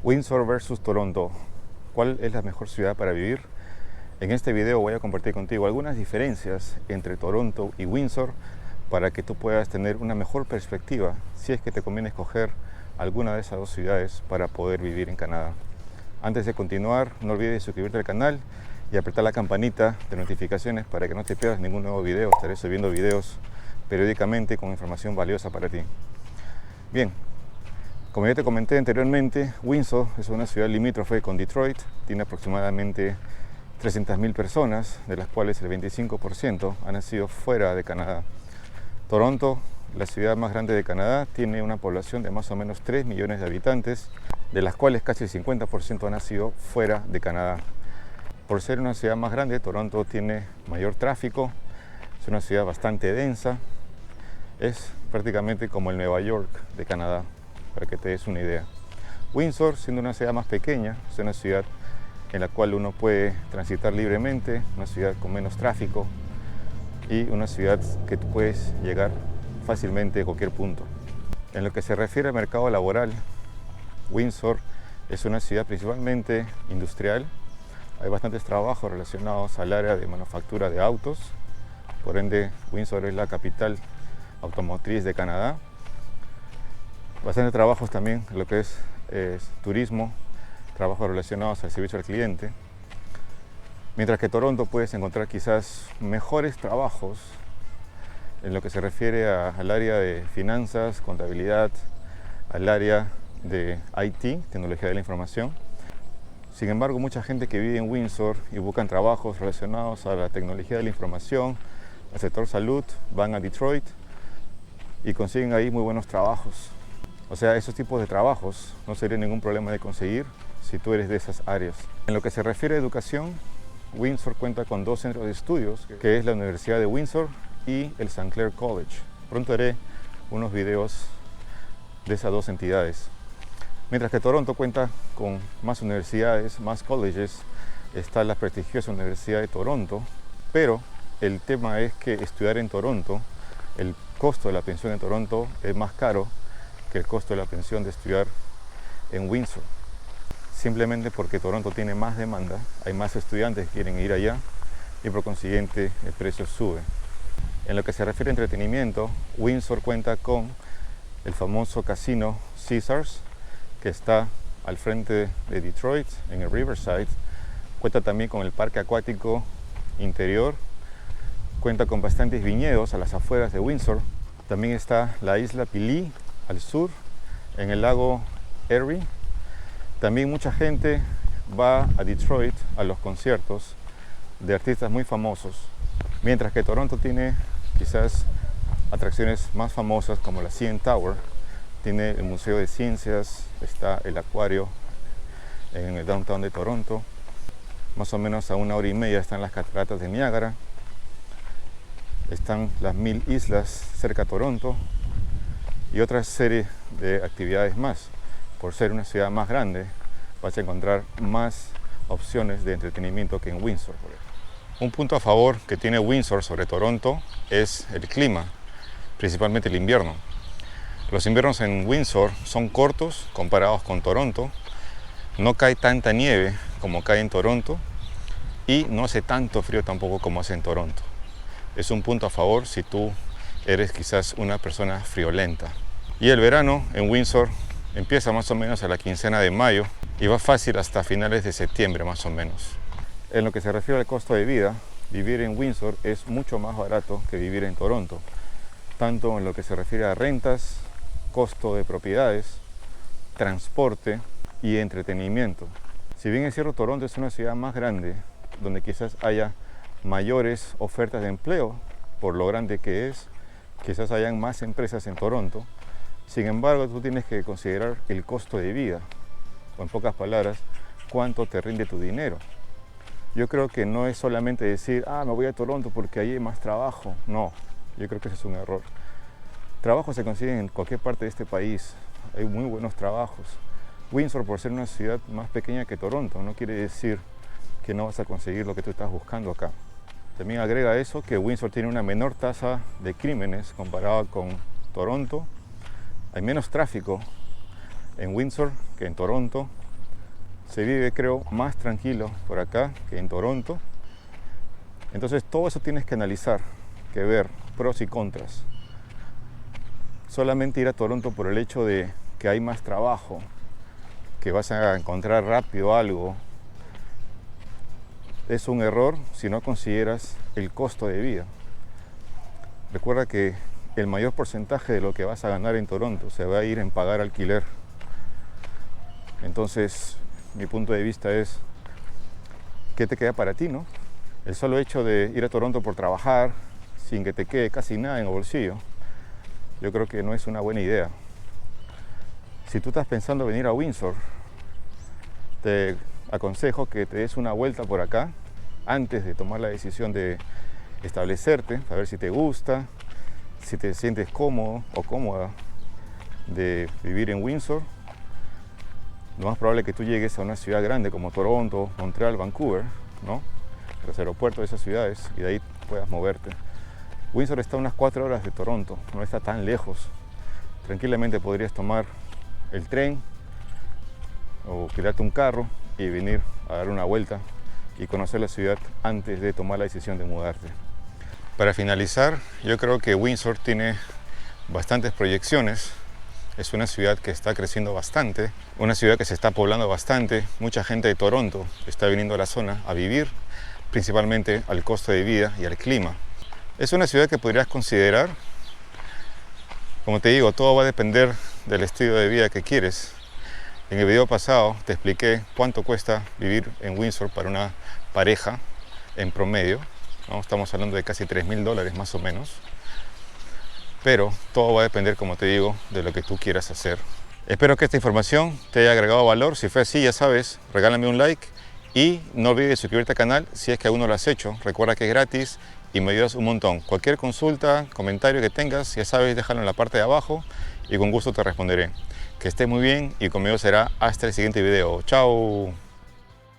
Windsor versus Toronto. ¿Cuál es la mejor ciudad para vivir? En este video voy a compartir contigo algunas diferencias entre Toronto y Windsor para que tú puedas tener una mejor perspectiva si es que te conviene escoger alguna de esas dos ciudades para poder vivir en Canadá. Antes de continuar, no olvides suscribirte al canal y apretar la campanita de notificaciones para que no te pierdas ningún nuevo video. Estaré subiendo videos periódicamente con información valiosa para ti. Bien, como ya te comenté anteriormente, Windsor es una ciudad limítrofe con Detroit. Tiene aproximadamente 300.000 personas, de las cuales el 25% han nacido fuera de Canadá. Toronto, la ciudad más grande de Canadá, tiene una población de más o menos 3 millones de habitantes, de las cuales casi el 50% han nacido fuera de Canadá. Por ser una ciudad más grande, Toronto tiene mayor tráfico, es una ciudad bastante densa, es prácticamente como el Nueva York de Canadá, para que te des una idea. Windsor, siendo una ciudad más pequeña, es una ciudad en la cual uno puede transitar libremente, una ciudad con menos tráfico y una ciudad que tú puedes llegar fácilmente a cualquier punto. En lo que se refiere al mercado laboral, Windsor es una ciudad principalmente industrial. Hay bastantes trabajos relacionados al área de manufactura de autos. Por ende, Windsor es la capital automotriz de Canadá. Bastantes trabajos también en lo que es turismo, trabajos relacionados al servicio al cliente. Mientras que Toronto puedes encontrar quizás mejores trabajos en lo que se refiere al área de finanzas, contabilidad, al área de IT, tecnología de la información. Sin embargo, mucha gente que vive en Windsor y buscan trabajos relacionados a la tecnología de la información, al sector salud, van a Detroit y consiguen ahí muy buenos trabajos. O sea, esos tipos de trabajos no sería ningún problema de conseguir si tú eres de esas áreas. En lo que se refiere a educación, Windsor cuenta con dos centros de estudios, que es la Universidad de Windsor y el St. Clair College. Pronto haré unos videos de esas dos entidades. Mientras que Toronto cuenta con más universidades, más colleges, está la prestigiosa Universidad de Toronto, pero el tema es que estudiar en Toronto, el costo de la pensión en Toronto es más caro que el costo de la pensión de estudiar en Windsor. Simplemente porque Toronto tiene más demanda, hay más estudiantes que quieren ir allá y por consiguiente el precio sube. En lo que se refiere a entretenimiento, Windsor cuenta con el famoso casino Caesars, que está al frente de Detroit, en el Riverside. Cuenta también con el parque acuático interior, cuenta con bastantes viñedos a las afueras de Windsor. También está la isla Pelee al sur, en el lago Erie. También mucha gente va a Detroit a los conciertos de artistas muy famosos, mientras que Toronto tiene quizás atracciones más famosas como la CN Tower, tiene el Museo de Ciencias, está el acuario en el downtown de Toronto, más o menos a 1 hora y media están las cataratas de Niágara, están las 1000 islas cerca de Toronto y otra serie de actividades más. Por ser una ciudad más grande, vas a encontrar más opciones de entretenimiento que en Windsor, por ejemplo. Un punto a favor que tiene Windsor sobre Toronto es el clima, principalmente el invierno. Los inviernos en Windsor son cortos comparados con Toronto, no cae tanta nieve como cae en Toronto y no hace tanto frío tampoco como hace en Toronto. Es un punto a favor si tú eres quizás una persona friolenta. Y el verano en Windsor empieza más o menos a la quincena de mayo y va fácil hasta finales de septiembre más o menos. En lo que se refiere al costo de vida, vivir en Windsor es mucho más barato que vivir en Toronto, tanto en lo que se refiere a rentas, costo de propiedades, transporte y entretenimiento. Si bien es cierto, Toronto es una ciudad más grande, donde quizás haya mayores ofertas de empleo por lo grande que es, quizás hayan más empresas en Toronto. Sin embargo, tú tienes que considerar el costo de vida, o en pocas palabras, cuánto te rinde tu dinero. Yo creo que no es solamente decir, me voy a Toronto porque ahí hay más trabajo. No, yo creo que ese es un error. Trabajos se consiguen en cualquier parte de este país, hay muy buenos trabajos. Windsor, por ser una ciudad más pequeña que Toronto, no quiere decir que no vas a conseguir lo que tú estás buscando acá. También agrega eso que Windsor tiene una menor tasa de crímenes comparada con Toronto. Hay menos tráfico en Windsor que en Toronto. se vive, creo, más tranquilo por acá que en Toronto. Entonces todo eso tienes que analizar, que ver, pros y contras. Solamente ir a Toronto por el hecho de que hay más trabajo, que vas a encontrar rápido algo, es un error si no consideras el costo de vida. Recuerda que el mayor porcentaje de lo que vas a ganar en Toronto se va a ir en pagar alquiler. Entonces, mi punto de vista es, ¿qué te queda para ti, no? El solo hecho de ir a Toronto por trabajar, sin que te quede casi nada en el bolsillo, yo creo que no es una buena idea. Si tú estás pensando venir a Windsor, te aconsejo que te des una vuelta por acá antes de tomar la decisión de establecerte, a ver si te gusta, si te sientes cómodo o cómoda de vivir en Windsor. Lo más probable es que tú llegues a una ciudad grande como Toronto, Montreal, Vancouver, ¿no? Los aeropuertos de esas ciudades, y de ahí puedas moverte. Windsor está a unas 4 horas de Toronto, no está tan lejos. Tranquilamente podrías tomar el tren o alquilarte un carro y venir a dar una vuelta y conocer la ciudad antes de tomar la decisión de mudarte. Para finalizar, yo creo que Windsor tiene bastantes proyecciones. Es una ciudad que está creciendo bastante, una ciudad que se está poblando bastante. Mucha gente de Toronto está viniendo a la zona a vivir, principalmente al costo de vida y al clima. Es una ciudad que podrías considerar. Como te digo, todo va a depender del estilo de vida que quieres. En el video pasado te expliqué cuánto cuesta vivir en Windsor para una pareja en promedio, ¿no? Estamos hablando de casi $3,000 más o menos. Pero todo va a depender, como te digo, de lo que tú quieras hacer. Espero que esta información te haya agregado valor. Si fue así, ya sabes, regálame un like y no olvides suscribirte al canal si es que aún no lo has hecho. Recuerda que es gratis y me ayudas un montón. Cualquier consulta, comentario que tengas, ya sabes, déjalo en la parte de abajo y con gusto te responderé. Que estés muy bien y conmigo será hasta el siguiente video. ¡Chao!